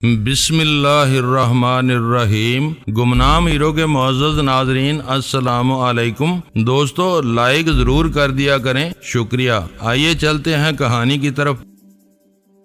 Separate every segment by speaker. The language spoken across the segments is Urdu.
Speaker 1: بسم اللہ الرحمن الرحیم۔ گمنام ہیرو کے معزز ناظرین السلام علیکم۔ دوستو لائک ضرور کر دیا کریں، شکریہ۔ آئیے چلتے ہیں کہانی کی طرف۔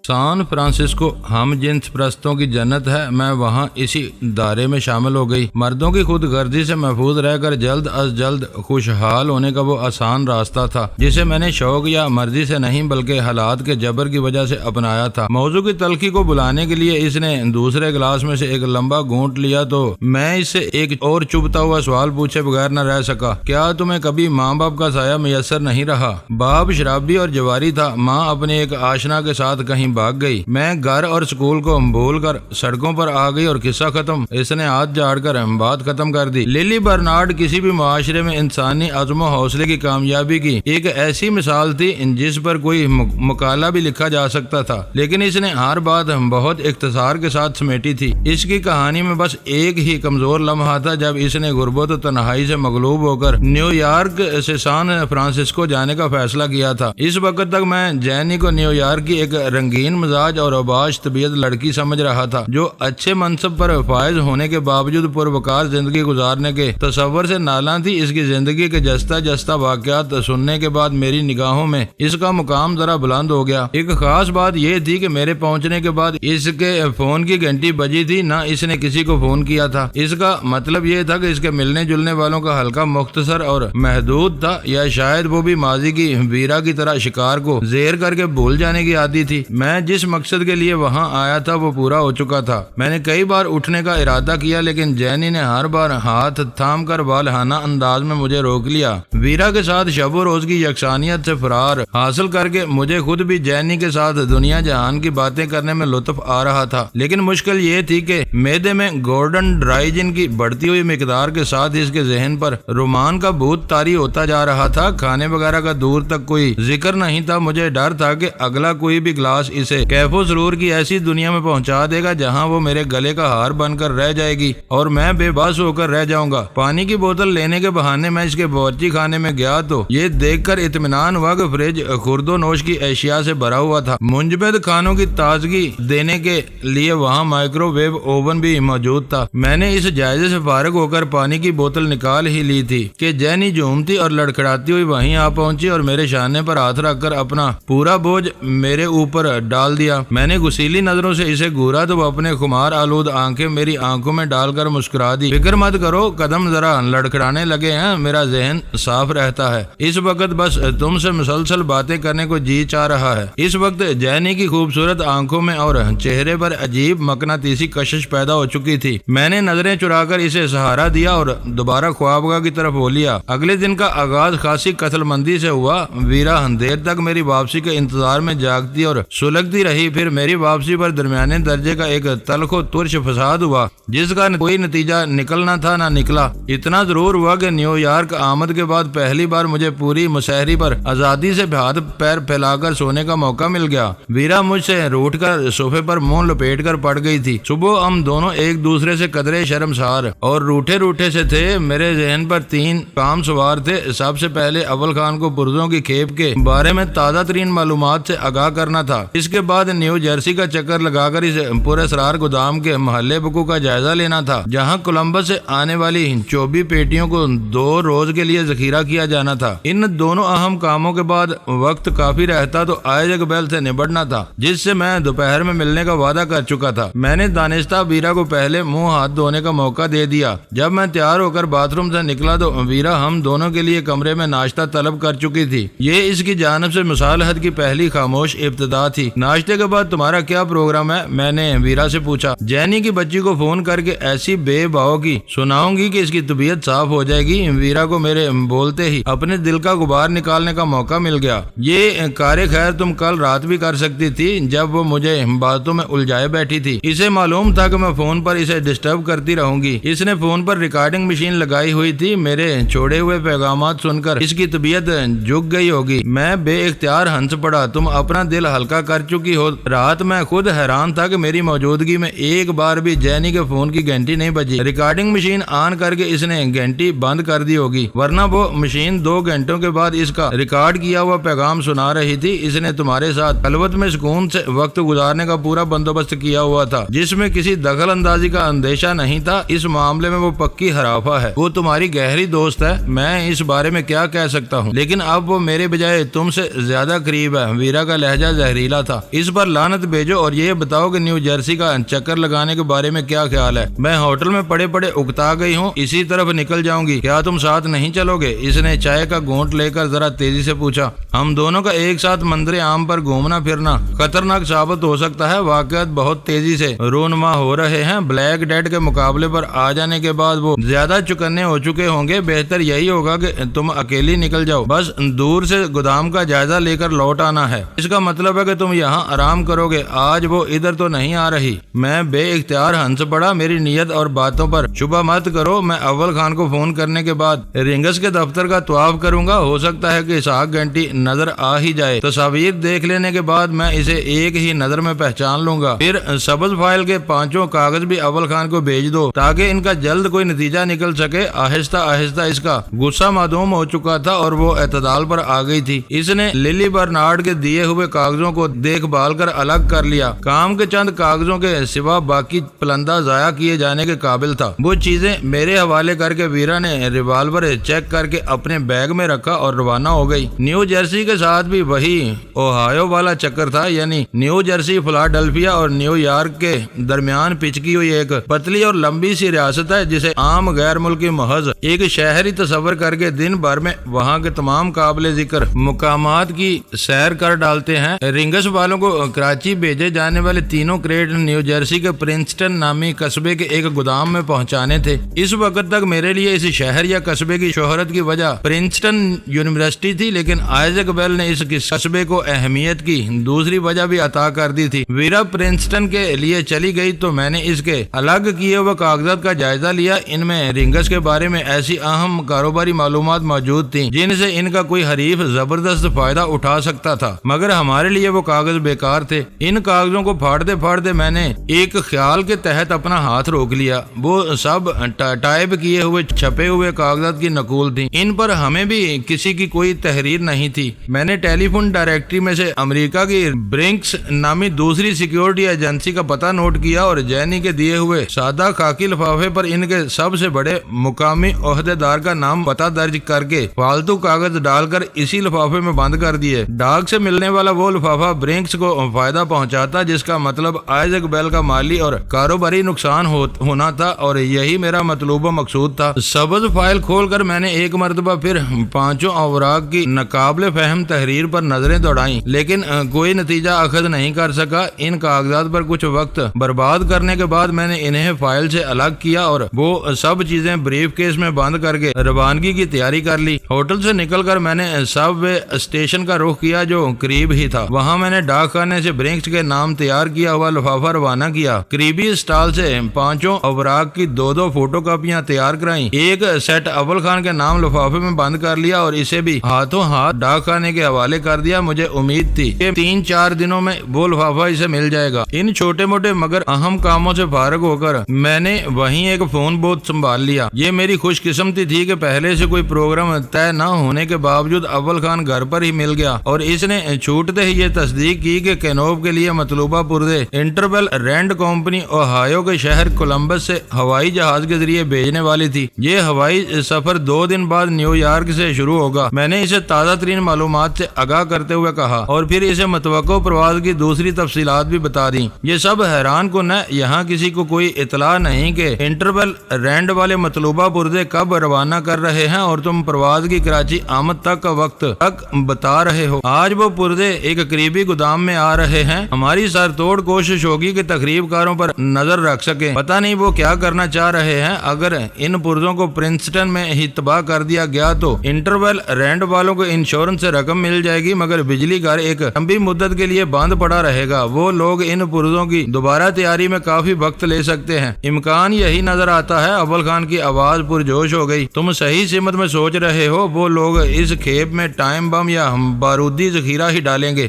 Speaker 1: سان فرانسسکو ہم جنس پرستوں کی جنت ہے، میں وہاں اسی دائرے میں شامل ہو گئی۔ مردوں کی خود غرضی سے محفوظ رہ کر جلد از جلد خوشحال ہونے کا وہ آسان راستہ تھا جسے میں نے شوق یا مرضی سے نہیں بلکہ حالات کے جبر کی وجہ سے اپنایا تھا۔ موضوع کی تلخی کو بلانے کے لیے اس نے دوسرے گلاس میں سے ایک لمبا گھونٹ لیا تو میں اس سے ایک اور چبھتا ہوا سوال پوچھے بغیر نہ رہ سکا۔ کیا تمہیں کبھی ماں باپ کا سایہ میسر نہیں رہا؟ باپ شرابی اور جواری تھا، ماں اپنے ایک آشنا کے ساتھ کہیں بھاگ گئی۔ میں گھر اور سکول کو بھول کر سڑکوں پر آ گئی اور قصہ ختم۔ اس نے ہاتھ جھاڑ کر بات ختم کر دی۔ للی برنارڈ کسی بھی معاشرے میں انسانی عزم و حوصلے کی کامیابی کی ایک ایسی مثال تھی جس پر کوئی مقالہ بھی لکھا جا سکتا تھا، لیکن اس نے ہر بات بہت اختصار کے ساتھ سمیٹی تھی۔ اس کی کہانی میں بس ایک ہی کمزور لمحہ تھا جب اس نے غربت و تنہائی سے مغلوب ہو کر نیو یارک سے سان فرانسسکو جانے کا فیصلہ کیا تھا۔ اس وقت تک میں جینی کو نیو یارک کی ایک رنگین مزاج اور اباش طبیعت لڑکی سمجھ رہا تھا جو اچھے منصب پر فائز ہونے کے باوجود پروقار زندگی گزارنے کے تصور سے نالاں تھی۔ اس کی زندگی کے جستہ واقعات سننے کے بعد میری نگاہوں میں اس کا مقام ذرا بلند ہو گیا۔ ایک خاص بات یہ تھی کہ میرے پہنچنے کے بعد اس کے فون کی گھنٹی بجی تھی، نہ اس نے کسی کو فون کیا تھا۔ اس کا مطلب یہ تھا کہ اس کے ملنے جلنے والوں کا حلقہ مختصر اور محدود تھا، یا شاید وہ بھی ماضی کی ویرا کی طرح شکار کو زیر کر کے بھول جانے کی عادی تھی۔ میں جس مقصد کے لیے وہاں آیا تھا وہ پورا ہو چکا تھا۔ میں نے کئی بار اٹھنے کا ارادہ کیا لیکن جینی نے ہر بار ہاتھ تھام کر والہانہ انداز میں مجھے روک لیا۔ ویرا کے ساتھ شب و روز کی یکسانیت سے فرار حاصل کر کے مجھے خود بھی جینی کے ساتھ دنیا جہان کی باتیں کرنے میں لطف آ رہا تھا، لیکن مشکل یہ تھی کہ معدے میں گورڈن ڈرائی جن کی بڑھتی ہوئی مقدار کے ساتھ اس کے ذہن پر رومان کا بھوت طاری ہوتا جا رہا تھا۔ کھانے وغیرہ کا دور تک کوئی ذکر نہیں تھا۔ مجھے ڈر تھا کہ اگلا کوئی بھی گلاس اسے کیف و سرور کی ایسی دنیا میں پہنچا دے گا جہاں وہ میرے گلے کا ہار بن کر رہ جائے گی اور میں بے بس ہو کر رہ جاؤں گا۔ پانی کی بوتل لینے کے بہانے میں اس کے باورچی خانے میں گیا تو یہ دیکھ کر اطمینان ہوا کہ فریج خورد و نوش کی اشیاء سے بھرا ہوا تھا۔ منجمد کھانوں کی تازگی دینے کے لیے وہاں مائکرو ویو اوون بھی موجود تھا۔ میں نے اس جائزے سے فارغ ہو کر پانی کی بوتل نکال ہی لی تھی کہ جینی جھومتی اور لڑکھڑاتی ہوئی وہیں آ پہنچی اور میرے شانے پر ہاتھ رکھ کر اپنا پورا بوجھ میرے اوپر ڈال دیا۔ میں نے غصیلی نظروں سے اسے گورا تو وہ اپنے خمار آلود آنکھیں میری آنکھوں میں ڈال کر مسکرا دی۔ فکر مت کرو، قدم ذرا لڑکھڑانے لگے ہیں، میرا ذہن صاف رہتا ہے۔ اس وقت بس تم سے مسلسل باتیں کرنے کو جی چاہ رہا ہے۔ اس وقت جینی کی خوبصورت آنکھوں میں اور چہرے پر عجیب مقناطیسی کشش پیدا ہو چکی تھی۔ میں نے نظریں چرا کر اسے سہارا دیا اور دوبارہ خوابگاہ کی طرف ہو لیا۔ اگلے دن کا آغاز خاصی قتل مندی سے ہوا۔ ویرا دیر تک میری واپسی کے انتظار میں جاگتی اور سلگتی رہی۔ پھر میری واپسی پر درمیانے درجے کا ایک تلخ و ترش فساد ہوا جس کا کوئی نتیجہ نکلنا تھا نہ نکلا۔ اتنا ضرور ہوا کہ نیو یارک آمد کے بعد پہلی بار مجھے پوری مسحری پر آزادی سے ہاتھ پیر پھیلا کر سونے کا موقع مل گیا۔ ویرا مجھ سے روٹ کر صوفے پر منہ لپیٹ کر پڑ گئی تھی۔ صبح ہم دونوں ایک دوسرے سے قدرے شرمسار اور روٹھے سے تھے۔ میرے ذہن پر 3 کام سوار تھے۔ سب سے پہلے اول خان کو پرزوں کی کھیپ کے بارے میں تازہ ترین معلومات سے آگاہ کرنا تھا۔ اس کے بعد نیو جرسی کا چکر لگا کر اس پراسرار گودام کے محلے بکو کا جائزہ لینا تھا جہاں کولمبس سے آنے والی 24 پیٹیوں کو 2 روز کے لیے ذخیرہ کیا جانا تھا۔ ان دونوں اہم کاموں کے بعد وقت کافی رہتا تو آئزیک بیل سے نبڑنا تھا جس سے میں دوپہر میں ملنے کا وعدہ کر چکا تھا۔ میں نے دانستہ ویرا کو پہلے منہ ہاتھ دھونے کا موقع دے دیا۔ جب میں تیار ہو کر باتھ روم سے نکلا تو ویرا ہم دونوں کے لیے کمرے میں ناشتہ طلب کر چکی تھی۔ یہ اس کی جانب سے مصالحت کی پہلی خاموش ابتدا تھی۔ ناشتے کے بعد تمہارا کیا پروگرام ہے؟ میں نے ویرا سے پوچھا۔ جینی کی بچی کو فون کر کے ایسی بے باؤ کی سناؤں گی کہ اس کی طبیعت صاف ہو جائے گی۔ ویرا کو میرے بولتے ہی اپنے دل کا غبار نکالنے کا موقع مل گیا۔ یہ کار خیر تم کل رات بھی کر سکتی تھی جب وہ مجھے باتوں میں الجھائے بیٹھی تھی۔ اسے معلوم تھا کہ میں فون پر اسے ڈسٹرب کرتی رہوں گی۔ اس نے فون پر ریکارڈنگ مشین لگائی ہوئی تھی۔ میرے چھوڑے ہوئے پیغامات سن کر اس کی طبیعت جھک گئی ہوگی۔ میں بے اختیار ہنس پڑا۔ تم اپنا دل ہلکا کر کر چکی ہو۔ رات میں خود حیران تھا کہ میری موجودگی میں ایک بار بھی جینی کے فون کی گھنٹی نہیں بجی۔ ریکارڈنگ مشین آن کر کے اس نے گھنٹی بند کر دی ہوگی، ورنہ وہ مشین 2 گھنٹوں کے بعد اس کا ریکارڈ کیا ہوا پیغام سنا رہی تھی۔ اس نے تمہارے ساتھ خلوت میں سکون سے وقت گزارنے کا پورا بندوبست کیا ہوا تھا، جس میں کسی دخل اندازی کا اندیشہ نہیں تھا۔ اس معاملے میں وہ پکی حرافہ ہے، وہ تمہاری گہری دوست ہے، میں اس بارے میں کیا کہہ سکتا ہوں، لیکن اب وہ میرے بجائے تم سے زیادہ قریب ہے۔ ویرا کا لہجہ زہریلا تھا۔ اس پر لعنت بھیجو اور یہ بتاؤ کہ نیو جرسی کا چکر لگانے کے بارے میں کیا خیال ہے؟ میں ہوٹل میں پڑے پڑے اکتا گئی ہوں، اسی طرف نکل جاؤں گی، کیا تم ساتھ نہیں چلو گے؟ اس نے چائے کا گھونٹ لے کر ذرا تیزی سے پوچھا۔ ہم دونوں کا ایک ساتھ منظر عام پر گھومنا پھرنا خطرناک ثابت ہو سکتا ہے، واقعات بہت تیزی سے رونما ہو رہے ہیں۔ بلیک ڈیڈ کے مقابلے پر آ جانے کے بعد وہ زیادہ چکنے ہو چکے ہوں گے، بہتر یہی ہوگا کہ تم اکیلی نکل جاؤ، بس دور سے گودام کا جائزہ لے کر لوٹ آنا ہے۔ اس کا مطلب ہے کہ تم یہاں آرام کرو گے، آج وہ ادھر تو نہیں آ رہی۔ میں بے اختیار ہنس پڑا۔ میری نیت اور باتوں پر شبہ مت کرو، میں اول خان کو فون کرنے کے بعد رنگس کے دفتر کا طواف کروں گا، ہو سکتا ہے کہ اسحاق گھنٹی نظر آ ہی جائے، تصاویر دیکھ لینے کے بعد میں اسے ایک ہی نظر میں پہچان لوں گا۔ پھر سبز فائل کے 5 کاغذ بھی اول خان کو بھیج دو تاکہ ان کا جلد کوئی نتیجہ نکل سکے۔ آہستہ آہستہ اس کا غصہ معدوم ہو چکا تھا اور وہ اعتدال پر آ گئی تھی۔ اس نے للی برنارڈ کے دیے ہوئے کاغذوں کو دیکھ بھال کر الگ کر لیا۔ کام کے چند کاغذوں کے سوا باقی پلندہ ضائع کیے جانے کے قابل تھا۔ وہ چیزیں میرے حوالے کر کے ویرا نے ریوالور چیک کر کے اپنے بیگ میں رکھا اور روانہ ہو گئی۔ نیو جرسی کے ساتھ بھی وہی اوہایو والا چکر تھا، یعنی نیو جرسی فلاڈلفیا اور نیو یارک کے درمیان پچکی ہوئی ایک پتلی اور لمبی سی ریاست ہے جسے عام غیر ملکی محض ایک شہری تصور کر کے دن بھر میں وہاں کے تمام قابل ذکر مقامات کی سیر کر ڈالتے ہیں۔ رنگس والوں کو کراچی بھیجے جانے والے 3 کریٹ نیو جرسی کے پرنسٹن نامی قصبے کے ایک گودام میں پہنچانے تھے۔ اس وقت تک میرے لیے اس شہر یا قصبے کی شہرت کی وجہ پرنسٹن یونیورسٹی تھی، لیکن آئزیک بیل نے اس قصبے کو اہمیت کی دوسری وجہ بھی عطا کر دی تھی۔ ویرا پرنسٹن کے لیے چلی گئی تو میں نے اس کے الگ کیے ہوئے کاغذات کا جائزہ لیا۔ ان میں رنگس کے بارے میں ایسی اہم کاروباری معلومات موجود تھیں جن سے ان کا کوئی حریف زبردست فائدہ اٹھا سکتا تھا، مگر ہمارے لیے وہ کاغذ بیکار تھے۔ ان کاغذوں کو پھاڑتے پھاڑتے میں نے ایک خیال کے تحت اپنا ہاتھ روک لیا۔ وہ سب ٹائپ کیے ہوئے چھپے ہوئے کاغذات کی نقول تھی، ان پر ہمیں بھی کسی کی کوئی تحریر نہیں تھی۔ میں نے ٹیلی فون ڈائریکٹری میں سے امریکہ کی برنکس نامی دوسری سیکیورٹی ایجنسی کا پتہ نوٹ کیا اور جینی کے دیے ہوئے سادہ خاکی لفافے پر ان کے سب سے بڑے مقامی عہدے دار کا نام پتہ درج کر کے فالتو کاغذ ڈال کر اسی لفافے میں بند کر دیے۔ ڈاک سے ملنے والا وہ لفافہ برنکس کو فائدہ پہنچاتا، جس کا مطلب آئزیک بیل کا مالی اور کاروباری نقصان ہونا تھا، اور یہی میرا مطلوب و مقصود تھا۔ سبز فائل کھول کر میں نے ایک مرتبہ پھر 5 اوراق کی ناقابل فہم تحریر پر نظریں دوڑائیں، لیکن کوئی نتیجہ اخذ نہیں کر سکا۔ ان کاغذات پر کچھ وقت برباد کرنے کے بعد میں نے انہیں فائل سے الگ کیا اور وہ سب چیزیں بریف کیس میں بند کر کے روانگی کی تیاری کر لی۔ ہوٹل سے نکل کر میں نے سب وے اسٹیشن کا رخ کیا جو قریب ہی تھا۔ وہاں میں نے ڈاک خانے سے برنکس کے نام تیار کیا ہوا لفافہ روانہ کیا۔ قریبی اسٹال سے 5 اوراق کی 2 فوٹو کاپیاں تیار کرائیں۔ ایک سیٹ اول خان کے نام لفافے میں بند کر لیا اور اسے بھی ہاتھوں ہاتھ ڈاک خانے کے حوالے کر دیا۔ مجھے امید تھی کہ 3-4 دنوں میں وہ لفافہ اسے مل جائے گا۔ ان چھوٹے موٹے مگر اہم کاموں سے فارغ ہو کر میں نے وہیں ایک فون بوتھ سنبھال لیا۔ یہ میری خوش قسمتی تھی کہ پہلے سے کوئی پروگرام طے نہ ہونے کے باوجود اول خان گھر پر ہی مل گیا اور اس نے چھوٹتے ہی یہ تصدیق کی کہ کینوب کے لیے مطلوبہ پرزے انٹربل رینڈ کمپنی اوہایو کے شہر کولمبس سے ہوائی جہاز کے ذریعے بھیجنے والی تھی۔ یہ ہوائی سفر 2 دن بعد نیو یارک سے شروع ہوگا۔ میں نے اسے تازہ ترین معلومات سے آگاہ کرتے ہوئے کہا اور پھر اسے متوقع پرواز کی دوسری تفصیلات بھی بتا دیں۔ یہ سب حیران کن ہے، یہاں کسی کو کوئی اطلاع نہیں کہ انٹربل رینڈ والے مطلوبہ پرزے کب روانہ کر رہے ہیں اور تم پرواز کی کراچی آمد تک کا وقت تک بتا رہے ہو۔ آج وہ پرزے ایک قریبی گودام میں آ رہے ہیں۔ ہماری سر توڑ کوشش ہوگی کہ تقریب کاروں پر نظر رکھ سکیں۔ پتہ نہیں وہ کیا کرنا چاہ رہے ہیں۔ اگر ان پرزوں کو پرنسٹن میں ہی تباہ کر دیا گیا تو انٹربل رینڈ والوں کو انشورنس سے رقم مل جائے گی، مگر بجلی گھر ایک لمبی مدت کے لیے بند پڑا رہے گا۔ وہ لوگ ان پرزوں کی دوبارہ تیاری میں کافی وقت لے سکتے ہیں۔ امکان یہی نظر آتا ہے۔ اول خان کی آواز پرجوش ہو گئی۔ تم صحیح سمت میں سوچ رہے ہو، وہ لوگ اس کھیپ میں ٹائم بم یا بارودی ذخیرہ ہی ڈالیں گے۔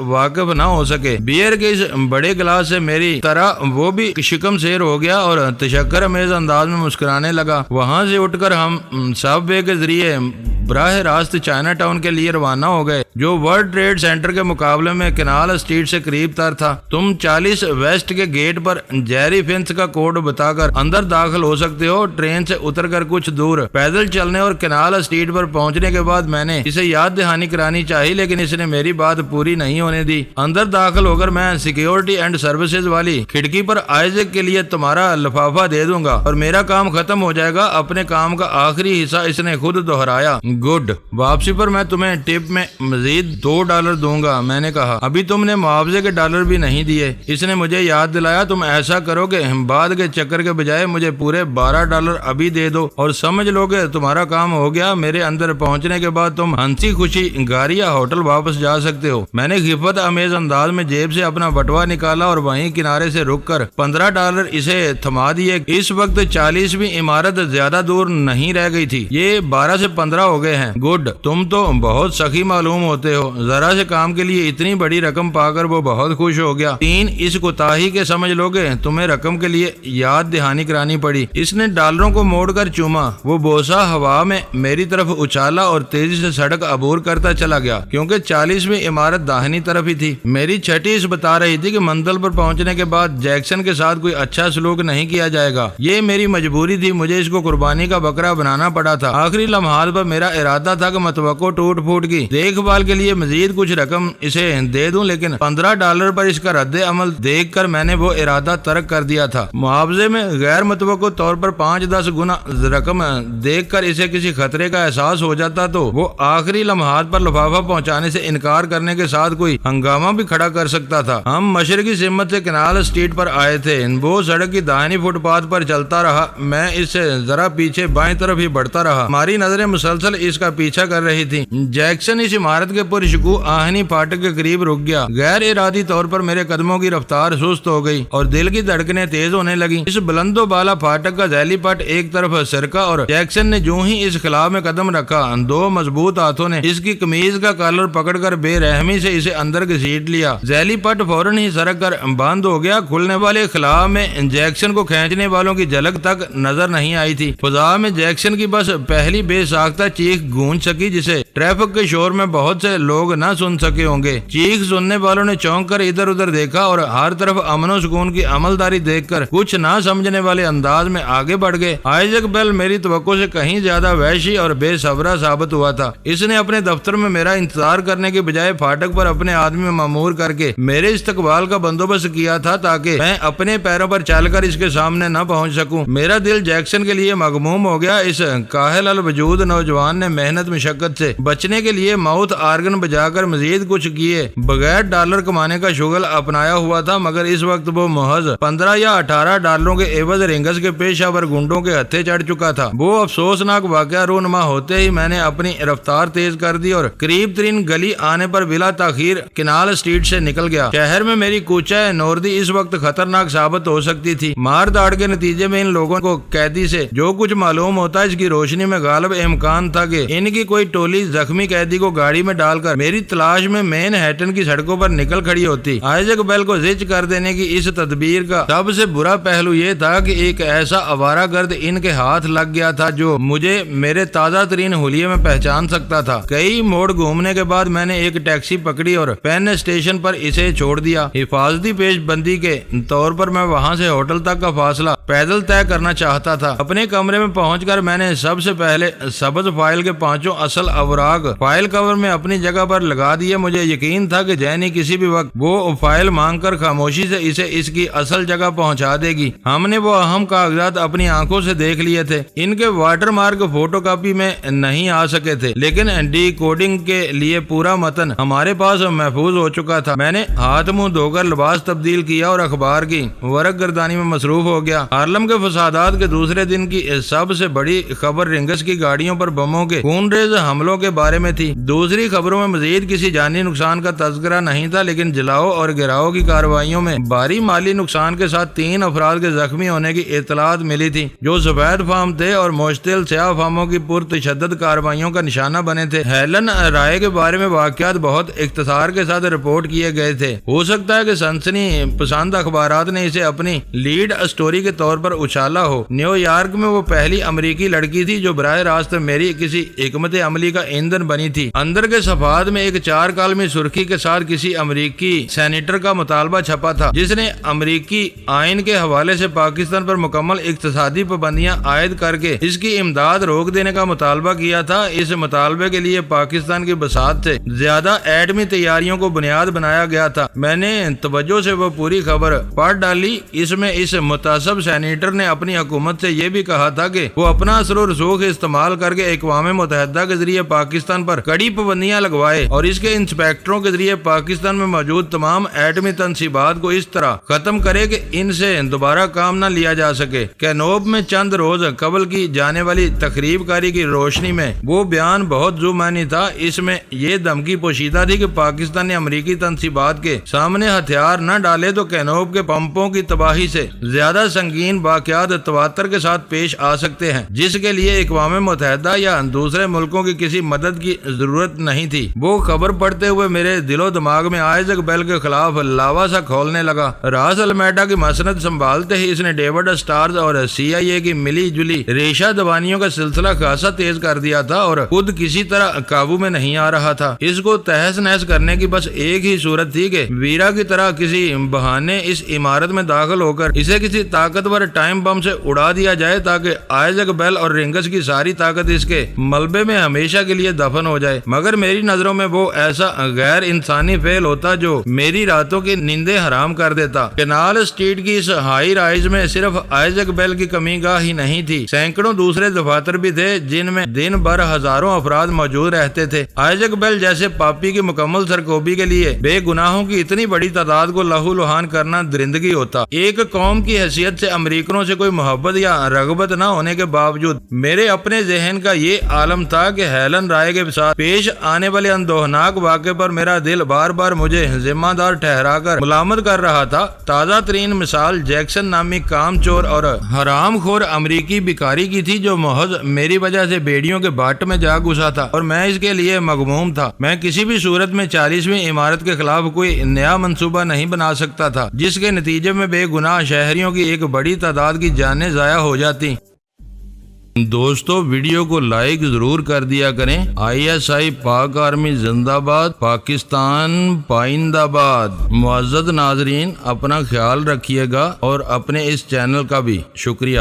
Speaker 1: واقف نہ ہو سکے۔ بیئر کے اس بڑے گلاس سے میری طرح وہ بھی شکم سیر ہو گیا اور تشکر امیز انداز میں مسکرانے لگا۔ وہاں سے اٹھ کر ہم سب وے کے ذریعے براہ راست چائنا ٹاؤن کے لیے روانہ ہو گئے، جو ورلڈ ٹریڈ سینٹر کے مقابلے میں کنال اسٹریٹ سے قریب تر تھا۔ تم 40 ویسٹ کے گیٹ پر جیری فنس کا کوڈ بتا کر اندر داخل ہو سکتے ہو۔ ٹرین سے اتر کر کچھ دور پیدل چلنے اور کنال اسٹریٹ پر پہنچنے کے بعد میں نے اسے یاد دہانی کرانی چاہی، لیکن اس نے میری بات پوری نہیں ہونے دی۔ اندر داخل ہو کر میں سیکیورٹی اینڈ سروسز والی کھڑکی پر آئزک کے لیے تمہارا لفافہ دے دوں گا اور میرا کام ختم ہو جائے گا۔ اپنے کام کا آخری حصہ اس نے خود دہرایا۔ گڈ، واپسی پر میں تمہیں ٹپ میں مزید $2 دوں گا۔ میں نے کہا ابھی تم نے معاوضے کے ڈالر بھی نہیں دیے۔ اس نے مجھے یاد دلایا تم ایسا کرو کہ بعد کے چکر کے بجائے مجھے پورے $12 ابھی دے دو اور سمجھ لو کہ تمہارا کام ہو گیا۔ میرے اندر پہنچنے کے بعد تم ہنسی خوشی گھر یا ہوٹل واپس جا سکتے ہو۔ میں نے خفت امیز انداز میں جیب سے اپنا بٹوا نکالا اور وہیں کنارے سے رک کر $15 اسے تھما دیے۔ اس وقت 40ویں عمارت زیادہ دور نہیں رہ گئی تھی، یہ 12 سے 15 ہو گئے ہیں۔ گڈ، تم تو بہت سخی معلوم ہوتے ہو۔ ذرا سے کام کے لیے اتنی بڑی رقم پا کر وہ بہت خوش ہو گیا۔ 3 اس کوتاہی کے سمجھ لو گے تمہیں رقم کے لیے یاد دہانی کرانی پڑی۔ اس نے ڈالروں کو موڑ کر چوما۔ وہ بوسہ ہوا میں میری طرف اچھالا اور تیزی سے سڑک عبور کرتا چلا گیا، کیونکہ 40ویں عمارت داہنی طرف ہی تھی۔ میری چھٹی اس بتا رہی تھی کہ منزل پر پہنچنے کے بعد جیکسن کے ساتھ کوئی اچھا سلوک نہیں کیا جائے گا۔ یہ میری مجبوری تھی، مجھے اس کو قربانی کا بکرا بنانا پڑا تھا۔ آخری لمحات پر میرا ارادہ تھا کہ متوقع ٹوٹ پھوٹ کی دیکھ بھال کے لیے مزید کچھ رقم اسے دے دوں، لیکن $15 پر اس کا رد عمل دیکھ کر میں نے وہ ارادہ ترک کر دیا تھا۔ معاوضے میں غیر متوقع طور پر 5-10 گنا رقم دیکھ کر اسے کسی خطرے کا احساس ہو جاتا تو وہ آخری لمحات پر لفافہ پہنچانے سے انکار کرنے کے ساتھ کوئی ہنگامہ بھی کھڑا کر سکتا تھا۔ ہم مشرقی سمت سے کنال اسٹریٹ پر آئے تھے۔ وہ سڑک کی داہنی فٹ پاتھ پر چلتا رہا، میں اس سے ذرا پیچھے بائیں طرف ہی بڑھتا رہا۔ ہماری نظریں مسلسل اس کا پیچھا کر رہی تھی۔ جیکسن اس عمارت کے پرشکوہ آہنی پھاٹک کے قریب رک گیا۔ غیر ارادی طور پر میرے قدموں کی رفتار سست ہو گئی اور دل کی دھڑکنیں تیز ہونے لگیں۔ اس بلند و بالا پھاٹک کا ذیلی پٹ ایک طرف سرکا اور جیکسن نے جو ہی اس خلا میں قدم رکھا، 2 مضبوط ہاتھوں نے اس کی قمیض کا کالر پکڑ کر بے رحمی سے اسے اندر گھسیٹ لیا۔ ذیلی پٹ فوراً ہی سرک کر بند ہو گیا۔ کھلنے والے خلا میں جیکسن کو کھینچنے والوں کی جھلک تک نظر نہیں آئی تھی۔ فضا میں جیکسن کی بس پہلی بے ساختہ چیخ گونج سکی، جسے ٹریفک کے شور میں بہت سے لوگ نہ سن سکے ہوں گے۔ چیخ سننے والوں نے چونک کر ادھر ادھر دیکھا اور ہر طرف امن و سکون کی عملداری دیکھ کر کچھ نہ سمجھنے والے انداز میں آگے بڑھ گئے۔ آئزک بیل میری توقع سے کہیں زیادہ وحشی اور بے صبرا ثابت ہوا تھا۔ اس نے اپنے دفتر میں میرا انتظار کرنے کے بجائے پھاٹک پر اپنے آدمی مامور کر کے میرے استقبال کا بندوبست کیا تھا تاکہ میں اپنے پیروں پر چل کر اس کے سامنے نہ پہنچ سکوں۔ میرا دل جیکسن کے لیے مغموم ہو گیا۔ اس کاہل الوجود نوجوان نے محنت مشقت سے بچنے کے لیے ماؤتھ آرگن بجا کر مزید کچھ کیے بغیر ڈالر کمانے کا شغل اپنایا ہوا تھا، مگر اس وقت وہ محض 15 یا 18 ڈالروں کے عوض رنگس کے پیشہ ور گنڈوں کے ہتھے چڑھ چکا تھا۔ وہ افسوسناک واقعہ رونما ہوتے ہی میں نے اپنی رفتار تیز کر دی اور قریب ترین گلی آنے پر بلا تاخیر کنال اسٹریٹ سے نکل گیا۔ شہر میں میری کوچہ نوردی اس وقت خطرناک ثابت ہو سکتی تھی۔ مار داڑ کے نتیجے میں ان لوگوں کو قیدی سے جو کچھ معلوم ہوتا ہے، اس کی روشنی میں غالب امکان تھا کہ ان کی کوئی ٹولی زخمی قیدی کو گاڑی میں ڈال کر میری تلاش میں مین ہیٹن کی سڑکوں پر نکل کھڑی ہوتی۔ آئزک بیل کو زچ کر دینے کی اس تدبیر کا سب سے برا پہلو یہ تھا کہ ایک ایسا آوارہ گرد ان کے ہاتھ لگ گیا تھا جو مجھے میرے تازہ ترین حلیے میں پہچان سکتا تھا۔ کئی موڑ گھومنے کے بعد میں نے ایک ٹیکسی پکڑی اور پین اسٹیشن پر اسے چھوڑ دیا۔ حفاظتی پیش بندی کے طور پر میں وہاں سے ہوٹل تک کا فاصلہ پیدل طے کرنا چاہتا تھا۔ اپنے کمرے میں پہنچ کر میں نے سب سے پہلے سبز فائل کے 5 اصل اوراق فائل کور میں اپنی جگہ پر لگا دیے۔ مجھے یقین تھا کہ جینی کسی بھی وقت وہ فائل مانگ کر خاموشی سے اسے اس کی اصل جگہ پہنچا دے گی۔ ہم نے وہ اہم کاغذات اپنی آنکھوں سے دیکھ لیے تھے۔ ان کے واٹر مارک فوٹو کاپی میں نہیں آ سکے تھے، لیکن ڈی کوڈنگ کے لیے پورا متن ہمارے پاس محفوظ ہو چکا تھا۔ میں نے ہاتھ منہ دھو کر لباس تبدیل کیا اور اخبار کی ورق گردانی میں مصروف ہو گیا۔ ہارلم کے فسادات کے دوسرے دن کی سب سے بڑی خبر رنگس کی گاڑیوں پر بموں کے خون ریز حملوں کے بارے میں تھی۔ دوسری خبروں میں مزید کسی جانی نقصان کا تذکرہ نہیں تھا، لیکن جلاؤ اور گراؤ کی کارروائیوں میں بھاری مالی نقصان کے ساتھ 3 افراد کے زخمی ہونے کی اطلاعات ملی تھی، جو سفید فارم تھے اور مشتعل سیاہ فارموں کی پرتشدد کارروائیوں کا نشانہ بنے تھے۔ ہیلن رائے کے بارے میں واقعات بہت اختصار کے ساتھ رپورٹ کیے گئے تھے۔ ہو سکتا ہے کہ سنسنی پسند اخبارات نے اسے اپنی لیڈ اسٹوری کے طور پر اچھالا ہو۔ نیو یارک میں وہ پہلی امریکی لڑکی تھی جو براہ راست میری کسی حکمت عملی کا ایندھن بنی تھی۔ اندر کے صفحات میں ایک 4 کالمی سرخی کے ساتھ کسی امریکی سینیٹر کا مطالبہ چھپا تھا، جس نے امریکی آئین کے حوالے سے پاکستان پر مکمل اقتصادی پابندیاں عائد کر کے اس کی امداد روک دینے کا مطالبہ کیا تھا۔ اس مطالبے کے لیے پاکستان کی بساط سے زیادہ ایٹمی تیاریوں کو بنیاد بنایا گیا تھا۔ میں نے توجہ سے وہ پوری خبر پڑھ ڈالی۔ اس میں اس متعصب سینیٹر نے اپنی حکومت سے یہ بھی کہا تھا کہ وہ اپنا اثر و رسوخ استعمال کر کے اقوام متحدہ کے ذریعے پاکستان پر کڑی پابندیاں لگوائے اور اس کے انسپیکٹروں کے ذریعے پاکستان میں موجود تمام ایٹمی تنصیبات کو اس طرح ختم کرے کہ ان سے دوبارہ کام نہ لیا جا سکے۔ کینوب میں چند روز قبل کی جانے والی تخریب کاری کی روشنی میں وہ بیان بہت ذو معنی تھا۔ اس میں یہ دھمکی پوشیدہ تھی کہ پاکستان نے امریکی تنصیبات کے سامنے ہتھیار نہ ڈالے تو کینوب کے پمپوں کی تباہی سے زیادہ سنگین واقعات تواتر کے ساتھ پیش آ سکتے ہیں، جس کے لیے اقوام متحدہ یا دوسرے ملکوں کی کسی مدد کی ضرورت نہیں تھی۔ وہ خبر پڑھتے ہوئے میرے دل و دماغ میں آئزیک بیل کے خلاف لاوا سا کھولنے لگا۔ راس المیڈا کی مسند سنبھالتے ہی اس نے ڈیوڈ اسٹارز اور CIA کی ملی جلی ریشہ دبانیوں کا سلسلہ خاصا تیز کر دیا تھا اور خود کسی طرح قابو میں نہیں آ رہا تھا۔ اس کو تہس نہس کرنے کی بس ایک ہی صورت تھی کہ ویرا کی طرح کسی بہانے اس عمارت میں داخل ہو کر اسے کسی طاقتور ٹائم بم سے اڑا دیا جائے تاکہ آئزیک بیل اور رنگس کی ساری طاقت اس کے ملبے میں ہمیشہ کے لیے دفن ہو جائے۔ مگر میری نظروں میں وہ ایسا غیر انسانی فعل ہوتا جو میری راتوں کی نیندیں حرام کر دیتا۔ کینال اسٹریٹ کی اس ہائی رائز میں صرف آئزیک بیل کی کمی گاہ ہی نہیں تھی، سینکڑوں دوسرے دفاتر بھی تھے جن میں دن بھر ہزاروں افراد موجود رہتے تھے۔ آئزیک بیل جیسے پاپی کی مکمل سرکوبی کے لیے بے گناہوں کی اتنی بڑی تعداد کو لہو لہان کرنا درندگی ہوتا۔ ایک قوم کی حیثیت سے امریکنوں سے کوئی محبت یا رغبت نہ ہونے کے باوجود میرے اپنے ذہن کا یہ عالم تھا کہ ہیلن رائے کے ساتھ پیش آنے والے اندوہناک واقعے پر میرا دل بار بار مجھے ذمہ دار ٹھہرا کر ملامت کر رہا تھا۔ تازہ ترین مثال جیکسن نامی کام چور اور حرام خور امریکی بھکاری کی تھی جو محض میری وجہ سے بیڑیوں کے بٹ میں جا گھسا تھا اور میں اس کے لیے مغموم تھا۔ میں کسی بھی صورت میں 40ویں عمارت کے خلاف کوئی نیا منصوبہ نہیں بنا سکتا تھا جس کے نتیجے میں بے گناہ شہریوں کی ایک بڑی تعداد کی جانیں ضائع ہو جاتی۔ دوستو ویڈیو کو لائک ضرور کر دیا کریں۔ ISI پاک آرمی زندہ باد، پاکستان پائندہ باد۔ معزز ناظرین اپنا خیال رکھیے گا اور اپنے اس چینل کا بھی شکریہ۔